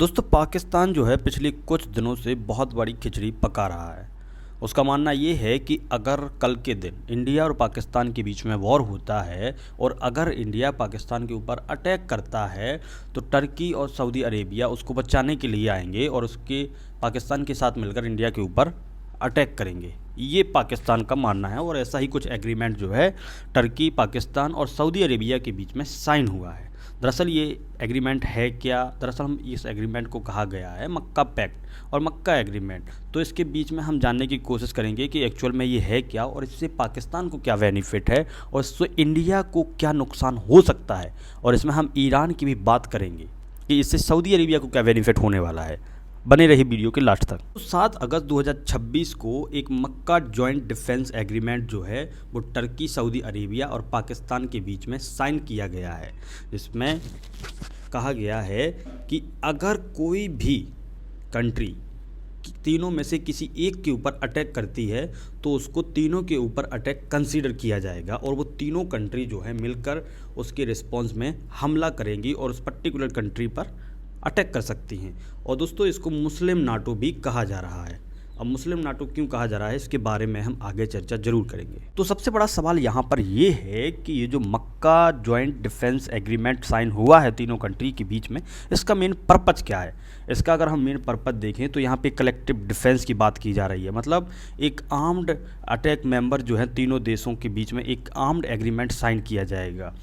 दोस्तों पाकिस्तान जो है पिछले कुछ दिनों से बहुत बड़ी खिचड़ी पका रहा है। उसका मानना ये है कि अगर कल के दिन इंडिया और पाकिस्तान के बीच में वॉर होता है और अगर इंडिया पाकिस्तान के ऊपर अटैक करता है तो टर्की और सऊदी अरेबिया उसको बचाने के लिए आएंगे और उसके पाकिस्तान के साथ मिलकर इंडिया के ऊपर अटैक करेंगे। ये पाकिस्तान का मानना है और ऐसा ही कुछ एग्रीमेंट जो है टर्की, पाकिस्तान और सऊदी अरेबिया के बीच में साइन हुआ है। दरअसल ये एग्रीमेंट है क्या? दरअसल हम इस एग्रीमेंट को कहा गया है मक्का पैक्ट और मक्का एग्रीमेंट। तो इसके बीच में हम जानने की कोशिश करेंगे कि एक्चुअल में ये है क्या और इससे पाकिस्तान को क्या बेनिफिट है और इससे इंडिया को क्या नुकसान हो सकता है। और इसमें हम ईरान की भी बात करेंगे कि इससे सऊदी अरेबिया को क्या बेनिफिट होने वाला है। बने रही वीडियो के लास्ट तक। तो 7 अगस्त 2026 को एक मक्का जॉइंट डिफेंस एग्रीमेंट जो है वो टर्की, सऊदी अरेबिया और पाकिस्तान के बीच में साइन किया गया है। जिसमें कहा गया है कि अगर कोई भी कंट्री तीनों में से किसी एक के ऊपर अटैक करती है तो उसको तीनों के ऊपर अटैक कंसीडर किया जाएगा और वो तीनों कंट्री जो है मिलकर उसके रिस्पॉन्स में हमला करेंगी और उस पर्टिकुलर कंट्री पर अटैक कर सकती हैं। और दोस्तों इसको मुस्लिम नाटो भी कहा जा रहा है। अब मुस्लिम नाटो क्यों कहा जा रहा है इसके बारे में हम आगे चर्चा जरूर करेंगे। तो सबसे बड़ा सवाल यहाँ पर ये है कि ये जो मक्का जॉइंट डिफेंस एग्रीमेंट साइन हुआ है तीनों कंट्री के बीच में, इसका मेन पर्पज क्या है? इसका अगर हम मेन पर्पज देखें तो यहाँ पे कलेक्टिव डिफेंस की बात की जा रही है। मतलब एक आर्म्ड अटैक मेंबर जो है तीनों देशों के बीच में एक आर्म्ड एग्रीमेंट साइन किया जाएगा।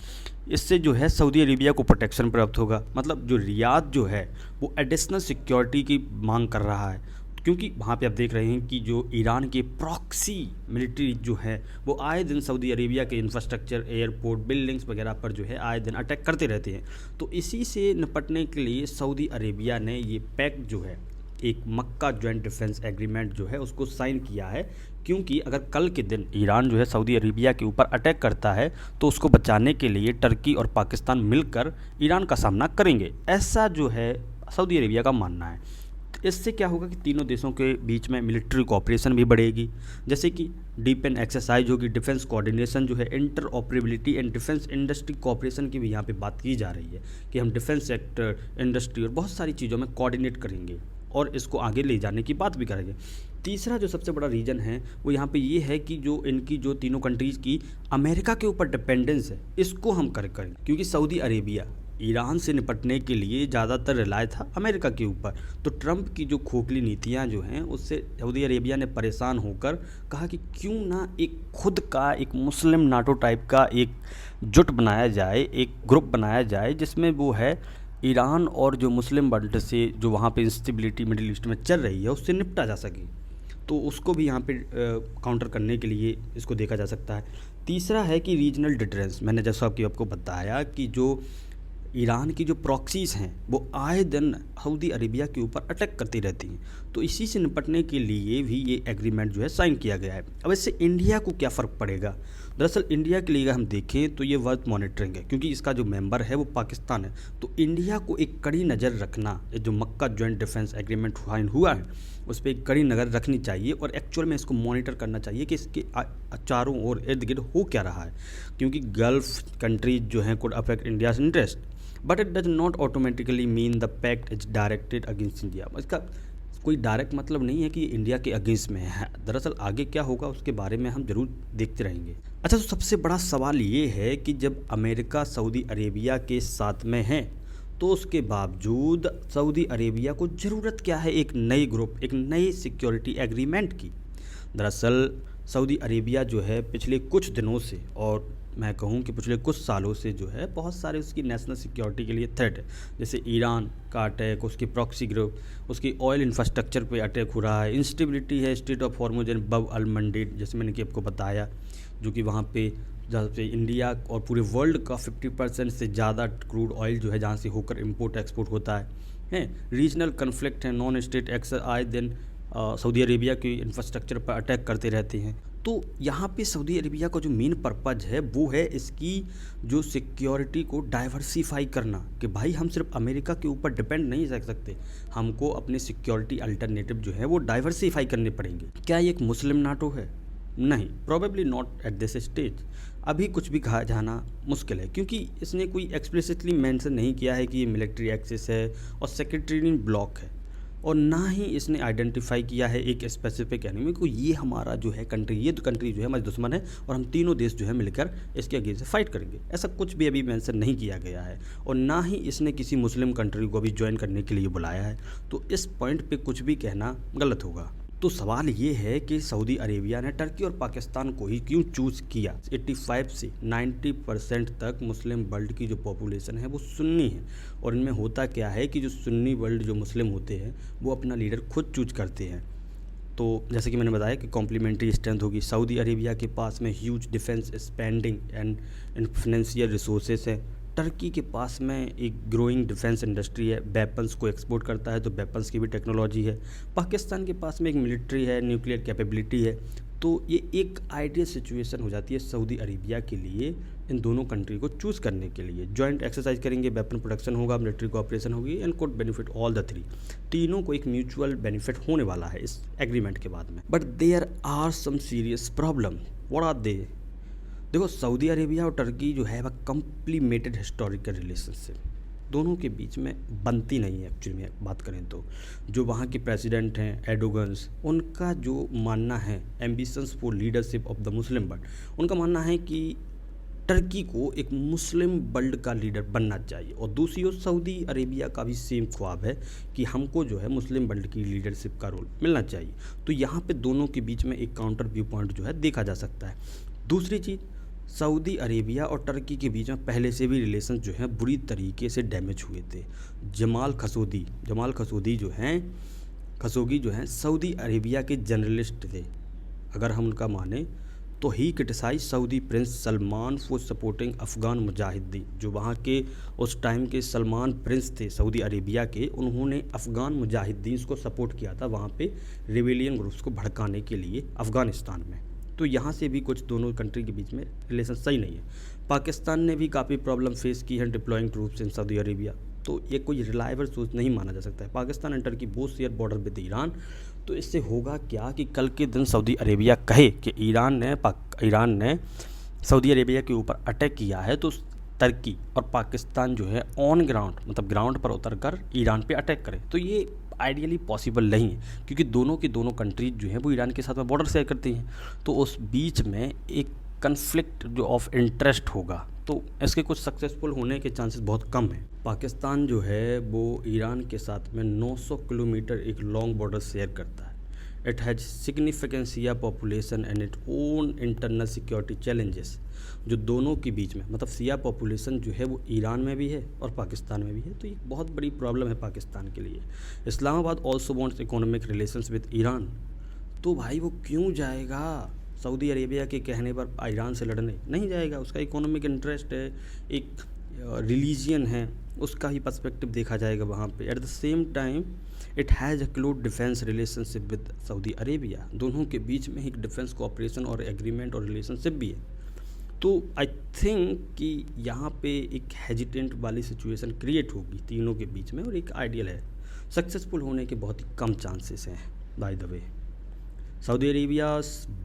इससे जो है सऊदी अरेबिया को प्रोटेक्शन प्राप्त होगा। मतलब जो रियाद जो है वो एडिशनल सिक्योरिटी की मांग कर रहा है, क्योंकि वहाँ पे आप देख रहे हैं कि जो ईरान के प्रॉक्सी मिलिट्री जो है वो आए दिन सऊदी अरेबिया के इंफ्रास्ट्रक्चर, एयरपोर्ट, बिल्डिंग्स वगैरह पर जो है आए दिन अटैक करते रहते हैं। तो इसी से निपटने के लिए सऊदी अरेबिया ने ये पैक्ट जो है एक मक्का जॉइंट डिफेंस एग्रीमेंट जो है उसको साइन किया है। क्योंकि अगर कल के दिन ईरान जो है सऊदी अरेबिया के ऊपर अटैक करता है तो उसको बचाने के लिए टर्की और पाकिस्तान मिलकर ईरान का सामना करेंगे, ऐसा जो है सऊदी अरेबिया का मानना है। इससे क्या होगा कि तीनों देशों के बीच में मिलिट्री कोऑपरेशन भी बढ़ेगी, जैसे कि डीपेन एक्सरसाइज होगी, डिफेंस कोऑर्डिनेशन जो है, inter operability and defence industry cooperation की भी यहाँ पे बात की जा रही है कि हम डिफेंस सेक्टर, इंडस्ट्री और बहुत सारी चीज़ों में कोऑर्डिनेट करेंगे और इसको आगे ले जाने की बात भी करेंगे। तीसरा जो सबसे बड़ा रीज़न है वो यहाँ पे ये है कि जो इनकी जो तीनों कंट्रीज़ की अमेरिका के ऊपर डिपेंडेंस है इसको हम करेंगे, क्योंकि सऊदी अरेबिया ईरान से निपटने के लिए ज़्यादातर रिलाय था अमेरिका के ऊपर। तो ट्रंप की जो खोखली नीतियाँ जो हैं उससे सऊदी अरेबिया ने परेशान होकर कहा कि क्यों ना एक खुद का एक मुस्लिम नाटो टाइप का एक जुट बनाया जाए, एक ग्रुप बनाया जाए जिसमें वो है ईरान और जो मुस्लिम वर्ल्ड से जो वहाँ पे इंस्टेबिलिटी मिडिल ईस्ट में चल रही है उससे निपटा जा सके। तो उसको भी यहाँ पे काउंटर करने के लिए इसको देखा जा सकता है। तीसरा है कि रीजनल डिटरेंस। मैंने जैसा कि आपको बताया कि जो ईरान की जो प्रॉक्सीज़ हैं वो आए दिन सऊदी अरेबिया के ऊपर अटैक करती रहती हैं, तो इसी से निपटने के लिए भी ये एग्रीमेंट जो है साइन किया गया है। अब इससे इंडिया को क्या फ़र्क पड़ेगा? दरअसल इंडिया के लिए अगर हम देखें तो ये वर्थ मॉनिटरिंग है, क्योंकि इसका जो मेंबर है वो पाकिस्तान है। तो इंडिया को एक कड़ी नज़र रखना, जो मक्का जॉइंट डिफेंस एग्रीमेंट साइन हुआ है उस पर एक कड़ी नज़र रखनी चाहिए और एक्चुअल में इसको मॉनिटर करना चाहिए कि इसके चारों ओर इर्द गिर्द हो क्या रहा है। क्योंकि गल्फ कंट्रीज जो हैं could affect India's interest, but it does not automatically mean the pact is directed against India. इसका कोई डायरेक्ट मतलब नहीं है कि इंडिया के अगेंस्ट में है। दरअसल आगे क्या होगा उसके बारे में हम जरूर देखते रहेंगे। अच्छा, तो सबसे बड़ा सवाल ये है कि जब अमेरिका सऊदी अरेबिया के साथ में है तो उसके बावजूद सऊदी अरेबिया को ज़रूरत क्या है एक नई ग्रुप, एक नई सिक्योरिटी एग्रीमेंट की? दरअसल सऊदी अरेबिया जो है पिछले कुछ दिनों से और मैं कहूँ कि पिछले कुछ सालों से जो है बहुत सारे उसकी नेशनल सिक्योरिटी के लिए थ्रेट है। जैसे ईरान का अटैक, उसकी प्रॉक्सी ग्रुप, उसकी ऑयल इंफ्रास्ट्रक्चर पे अटैक हो रहा है, इंस्टेबिलिटी है स्टेट ऑफ हॉर्मुज एंड बब अल मंडेब, जैसे मैंने कि आपको बताया, जो कि वहाँ पे जहाँ पे इंडिया और पूरे वर्ल्ड का 50% से ज़्यादा क्रूड ऑयल जो है जहाँ से होकर इम्पोर्ट एक्सपोर्ट होता है। रीजनल कन्फ्लिक्ट है, नॉन स्टेट एक्टर आए दिन सऊदी अरेबिया के इंफ्रास्ट्रक्चर पर अटैक करते रहते हैं। तो यहाँ पे सऊदी अरेबिया का जो मेन पर्पज़ है वो है इसकी जो सिक्योरिटी को डाइवर्सिफाई करना, कि भाई हम सिर्फ अमेरिका के ऊपर डिपेंड नहीं रह सकते, हमको अपने सिक्योरिटी अल्टरनेटिव जो है वो डाइवर्सिफाई करने पड़ेंगे। क्या ये एक मुस्लिम नाटो है? नहीं, probably not at this stage. अभी कुछ भी कहा जाना मुश्किल है, क्योंकि इसने कोई एक्सप्लिसिटली मेंशन नहीं किया है कि ये मिलिट्री एक्सेस है और सेक्रेटरीन ब्लॉक है, और ना ही इसने आइडेंटिफाई किया है एक स्पेसिफिक एनिमी को, ये हमारा जो है कंट्री, ये तो कंट्री जो है हमारी दुश्मन है और हम तीनों देश जो है मिलकर इसके अगेंस्ट फाइट करेंगे। ऐसा कुछ भी अभी मेंशन नहीं किया गया है, और ना ही इसने किसी मुस्लिम कंट्री को अभी ज्वाइन करने के लिए बुलाया है। तो इस पॉइंट पे कुछ भी कहना गलत होगा। तो सवाल ये है कि सऊदी अरेबिया ने टर्की और पाकिस्तान को ही क्यों चूज़ किया। 85 से 90% तक मुस्लिम वर्ल्ड की जो पॉपुलेशन है वो सुन्नी है, और इनमें होता क्या है कि जो सुन्नी वर्ल्ड जो मुस्लिम होते हैं वो अपना लीडर खुद चूज करते हैं। तो जैसे कि मैंने बताया कि कॉम्प्लीमेंट्री स्ट्रेंथ होगी। सऊदी अरेबिया के पास में huge defence spending and financial resources है। टर्की के पास में एक ग्रोइंग डिफेंस इंडस्ट्री है, वेपन्स को एक्सपोर्ट करता है तो वेपन्स की भी टेक्नोलॉजी है। पाकिस्तान के पास में एक मिलिट्री है, न्यूक्लियर कैपेबिलिटी है। तो ये एक आइडियल सिचुएशन हो जाती है सऊदी अरेबिया के लिए इन दोनों कंट्री को चूज़ करने के लिए। जॉइंट एक्सरसाइज करेंगे, वेपन प्रोडक्शन होगा, मिलिट्री कोऑपरेशन होगी, and could benefit all the three. तीनों को एक म्यूचुअल बेनिफिट होने वाला है इस एग्रीमेंट के बाद में। But there are some serious problem. What are they? देखो, सऊदी अरेबिया और टर्की जो है वह कम्प्लीमेटेड हिस्टोरिकल रिलेशनशिप, दोनों के बीच में बनती नहीं है एक्चुअली में बात करें तो। जो वहाँ के प्रेसिडेंट हैं एर्डोगन्स, उनका जो मानना है ambitions for leadership of the Muslim world, उनका मानना है कि टर्की को एक मुस्लिम वर्ल्ड का लीडर बनना चाहिए, और दूसरी ओर सऊदी अरेबिया का भी सेम ख्वाब है कि हमको जो है मुस्लिम वर्ल्ड की लीडरशिप का रोल मिलना चाहिए। तो यहाँ पे दोनों के बीच में एक काउंटर व्यू पॉइंट जो है देखा जा सकता है। दूसरी चीज़, सऊदी अरेबिया और टर्की के बीच में पहले से भी रिलेशन जो हैं बुरी तरीके से डैमेज हुए थे। जमाल खशोगी जो हैं सऊदी अरेबिया के जर्नलिस्ट थे। अगर हम उनका माने तो ही criticise Saudi prince Salman for supporting Afghan मुजाहिदीन। जो वहाँ के उस टाइम के सलमान प्रिंस थे सऊदी अरेबिया के, उन्होंने अफ़गान मुजाहिदीन को सपोर्ट किया था वहाँ पे रिबेलियन ग्रुप्स को भड़काने के लिए अफ़गानिस्तान में। तो यहाँ से भी कुछ दोनों कंट्री के बीच में रिलेशन सही नहीं है। पाकिस्तान ने भी काफ़ी प्रॉब्लम फेस की है deploying troops in Saudi Arabia. तो ये कोई रिलायबल सोर्स नहीं माना जा सकता है। Pakistan and Turkey both share border with Iran. तो इससे होगा क्या कि कल के दिन सऊदी अरेबिया कहे कि ईरान ने सऊदी अरेबिया के ऊपर अटैक किया है, तो टर्की और पाकिस्तान जो है ऑन ग्राउंड, मतलब ग्राउंड पर उतरकर ईरान पे अटैक करे। तो ये आइडियली पॉसिबल नहीं है, क्योंकि दोनों की दोनों कंट्रीज जो हैं वो ईरान के साथ में बॉर्डर शेयर करती हैं। तो उस बीच में एक कन्फ्लिक्ट जो ऑफ इंटरेस्ट होगा, तो इसके कुछ सक्सेसफुल होने के चांसेस बहुत कम हैं। पाकिस्तान जो है वो ईरान के साथ में 900 किलोमीटर एक लॉन्ग बॉर्डर शेयर करता है। It has significant Shia population and it own internal security challenges. जो दोनों के बीच में, मतलब शिया पॉपुलेशन जो है वो ईरान में भी है और पाकिस्तान में भी है। तो ये बहुत बड़ी प्रॉब्लम है पाकिस्तान के लिए। Islamabad also wants economic relations with Iran. तो भाई वो क्यों जाएगा सऊदी अरेबिया के कहने पर ईरान से लड़ने? नहीं जाएगा। उसका इकोनॉमिक इंटरेस्ट है, एक रिलीजियन है, उसका ही पर्सपेक्टिव देखा जाएगा वहाँ पे। At the same time it has a close defence relationship with Saudi Arabia. दोनों के बीच में एक डिफेंस कोऑपरेशन और एग्रीमेंट और रिलेशनशिप भी है। तो आई थिंक कि यहाँ पे एक हेजिटेंट वाली सिचुएशन क्रिएट होगी तीनों के बीच में, और एक आइडियल है। सक्सेसफुल होने के बहुत ही कम चांसेस हैं। By the way, Saudi Arabia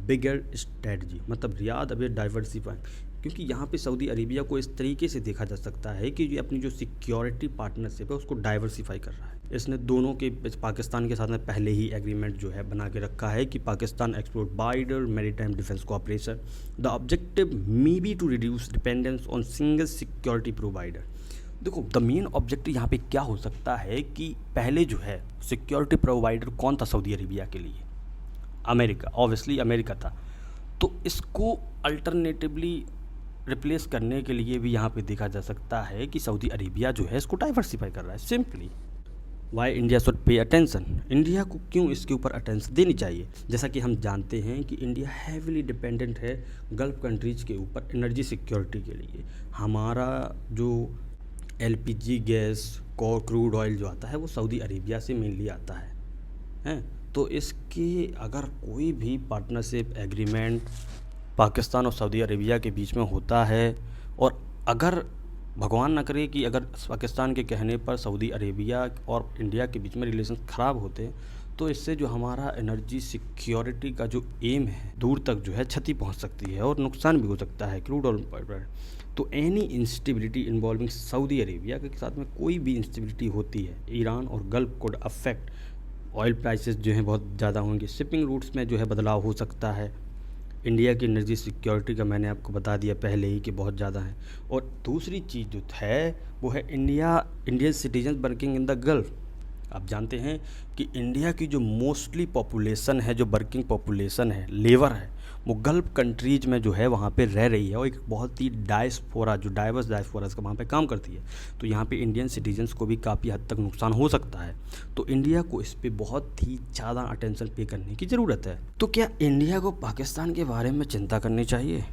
bigger strategy, मतलब रियाद अभी डाइवर्सिफाइंग, क्योंकि यहाँ पे सऊदी अरेबिया को इस तरीके से देखा जा सकता है कि ये अपनी जो सिक्योरिटी पार्टनरशिप है उसको डाइवर्सिफाई कर रहा है। इसने दोनों के पाकिस्तान के साथ में पहले ही एग्रीमेंट जो है बना के रखा है कि Pakistan explore wider maritime defence cooperation. The objective may be to reduce dependence on single security provider. देखो, द मेन ऑब्जेक्टिव यहाँ पे क्या हो सकता है कि पहले जो है सिक्योरिटी प्रोवाइडर कौन था सऊदी अरेबिया के लिए? अमेरिका, ऑब्वियसली अमेरिका था। तो इसको अल्टरनेटिवली रिप्लेस करने के लिए भी यहाँ पे देखा जा सकता है कि सऊदी अरेबिया जो है इसको डाइवर्सिफाई कर रहा है। Simply why India should pay attention. India को क्यों इसके ऊपर अटेंशन देनी चाहिए? जैसा कि हम जानते हैं कि इंडिया हैविली डिपेंडेंट है गल्फ कंट्रीज के ऊपर एनर्जी सिक्योरिटी के लिए। हमारा जो एलपीजी गैस क्रूड ऑयल जो आता है वो सऊदी अरेबिया से मेनली आता है। तो इसके अगर कोई भी पार्टनरशिप एग्रीमेंट पाकिस्तान और सऊदी अरेबिया के बीच में होता है, और अगर भगवान ना करे कि अगर पाकिस्तान के कहने पर सऊदी अरेबिया और इंडिया के बीच में रिलेशन ख़राब होते, तो इससे जो हमारा एनर्जी सिक्योरिटी का जो एम है दूर तक जो है क्षति पहुंच सकती है और नुकसान भी हो सकता है क्रूड ऑयल पर। तो any instability involving Saudi Arabia के साथ में कोई भी इंस्टेबिलिटी होती है, ईरान और gulf code affect, oil prices जो हैं बहुत ज़्यादा होंगे, शिपिंग रूट्स में जो है बदलाव हो सकता है, इंडिया की एनर्जी सिक्योरिटी का मैंने आपको बता दिया पहले ही कि बहुत ज़्यादा है। और दूसरी चीज़ जो है वो है Indian citizen working in the gulf. आप जानते हैं कि इंडिया की जो मोस्टली पॉपुलेशन है, जो वर्किंग पॉपुलेशन है, लेबर है, वो गल्फ कंट्रीज में जो है वहाँ पे रह रही है और एक बहुत ही डायस्पोरा, जो डाइवर्स डायस्पोरा का वहाँ पे काम करती है। तो यहाँ पे इंडियन सिटीजन्स को भी काफ़ी हद तक नुकसान हो सकता है। तो इंडिया को इस पर बहुत ही ज़्यादा अटेंशन पे करने की ज़रूरत है। तो क्या इंडिया को पाकिस्तान के बारे में चिंता करनी चाहिए?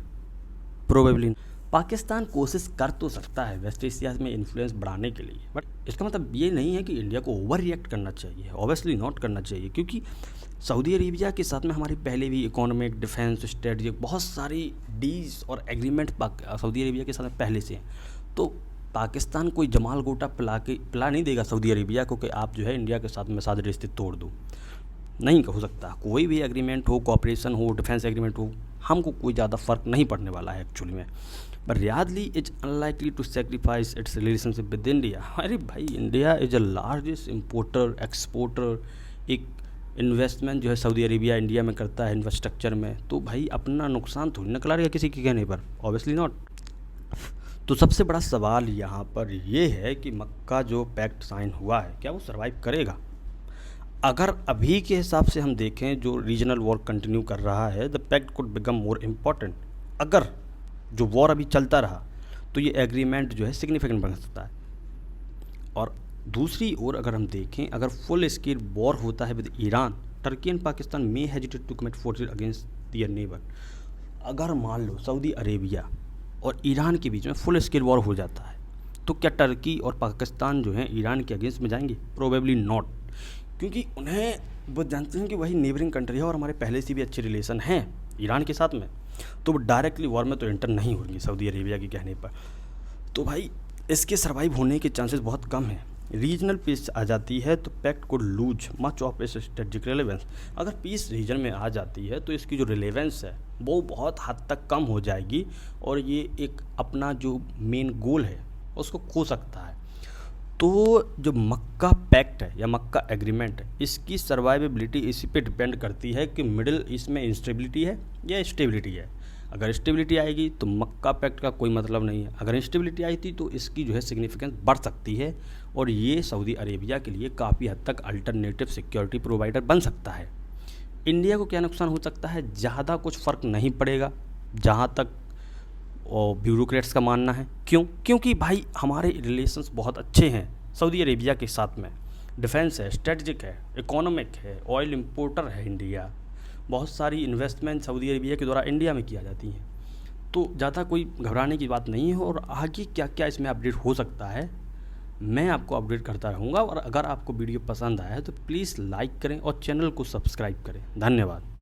प्रोबेबली पाकिस्तान कोशिश कर तो सकता है वेस्ट एशिया में इन्फ्लुएंस बढ़ाने के लिए, बट इसका मतलब ये नहीं है कि इंडिया को ओवर रिएक्ट करना चाहिए, ऑब्वियसली नॉट करना चाहिए, क्योंकि सऊदी अरेबिया के साथ में हमारी पहले भी इकोनॉमिक, डिफेंस, स्ट्रेटजी, बहुत सारी डील्स और एग्रीमेंट सऊदी अरेबिया के साथ में पहले से हैं। तो पाकिस्तान कोई जमाल गोटा पिला नहीं देगा सऊदी अरेबिया को कि आप जो है इंडिया के साथ में साझे रिश्ते तोड़ दो। नहीं हो सकता। कोई भी एग्रीमेंट हो, कोऑपरेशन हो, डिफेंस एग्रीमेंट हो, हमको कोई ज़्यादा फ़र्क नहीं पड़ने वाला है एक्चुअली में। But Riyadh is unlikely to sacrifice its relationship with India. अरे भाई, India is a largest importer exporter. एक इन्वेस्टमेंट जो है सऊदी अरेबिया इंडिया में करता है इंफ्रास्ट्रक्चर में, तो भाई अपना नुकसान थोड़ी ना करा रहेगा किसी के कहने पर, ऑब्वियसली नॉट। तो सबसे बड़ा सवाल यहाँ पर ये है कि मक्का जो पैक्ट साइन हुआ है, क्या वो सर्वाइव करेगा? अगर अभी के हिसाब से हम देखें, जो रीजनल वॉर कंटिन्यू कर रहा है, the pact could become more important. अगर जो वॉर अभी चलता रहा तो ये एग्रीमेंट जो है सिग्निफिकेंट बन सकता है। और दूसरी ओर अगर हम देखें, अगर फुल स्केल वॉर होता है with Iran, Turkey and Pakistan may hesitate to commit forces against their neighbour. अगर मान लो सऊदी अरेबिया और ईरान के बीच में फुल स्केल वॉर हो जाता है, तो क्या टर्की और पाकिस्तान जो हैं ईरान के अगेंस्ट में जाएंगे? प्रोबेबली नॉट, क्योंकि उन्हें वो जानते हैं कि वही नेबरिंग कंट्री है और हमारे पहले से भी अच्छे रिलेशन हैं ईरान के साथ में, तो वो डायरेक्टली वॉर में तो एंटर नहीं होंगे सऊदी अरेबिया के कहने पर। तो भाई इसके सर्वाइव होने के चांसेस बहुत कम हैं। रीजनल पीस आ जाती है तो पैक्ट को loose much of its strategic relevance. अगर पीस रीजन में आ जाती है तो इसकी जो रिलेवेंस है वो बहुत हद तक कम हो जाएगी और ये एक अपना जो मेन गोल है उसको खो सकता है। तो जो मक्का पैक्ट है या मक्का एग्रीमेंट है, इसकी सर्वाइवेबिलिटी इसी पे डिपेंड करती है कि मिडिल ईस्ट में इंस्टेबिलिटी है या स्टेबिलिटी है। अगर स्टेबिलिटी आएगी तो मक्का पैक्ट का कोई मतलब नहीं है, अगर इंस्टेबिलिटी आई थी तो इसकी जो है सिग्निफिकेंस बढ़ सकती है और ये सऊदी अरेबिया के लिए काफ़ी हद तक अल्टरनेटिव सिक्योरिटी प्रोवाइडर बन सकता है। इंडिया को क्या नुकसान हो सकता है? ज़्यादा कुछ फ़र्क नहीं पड़ेगा जहाँ तक और ब्यूरोक्रेट्स का मानना है। क्यों? क्योंकि भाई हमारे रिलेशंस बहुत अच्छे हैं सऊदी अरेबिया के साथ में, डिफेंस है, स्ट्रेटजिक है, इकोनॉमिक है, ऑयल इंपोर्टर है इंडिया, बहुत सारी इन्वेस्टमेंट सऊदी अरेबिया के द्वारा इंडिया में किया जाती हैं। तो ज़्यादा कोई घबराने की बात नहीं है और आगे क्या क्या इसमें अपडेट हो सकता है मैं आपको अपडेट करता रहूँगा। और अगर आपको वीडियो पसंद आया है तो प्लीज़ लाइक करें और चैनल को सब्सक्राइब करें। धन्यवाद।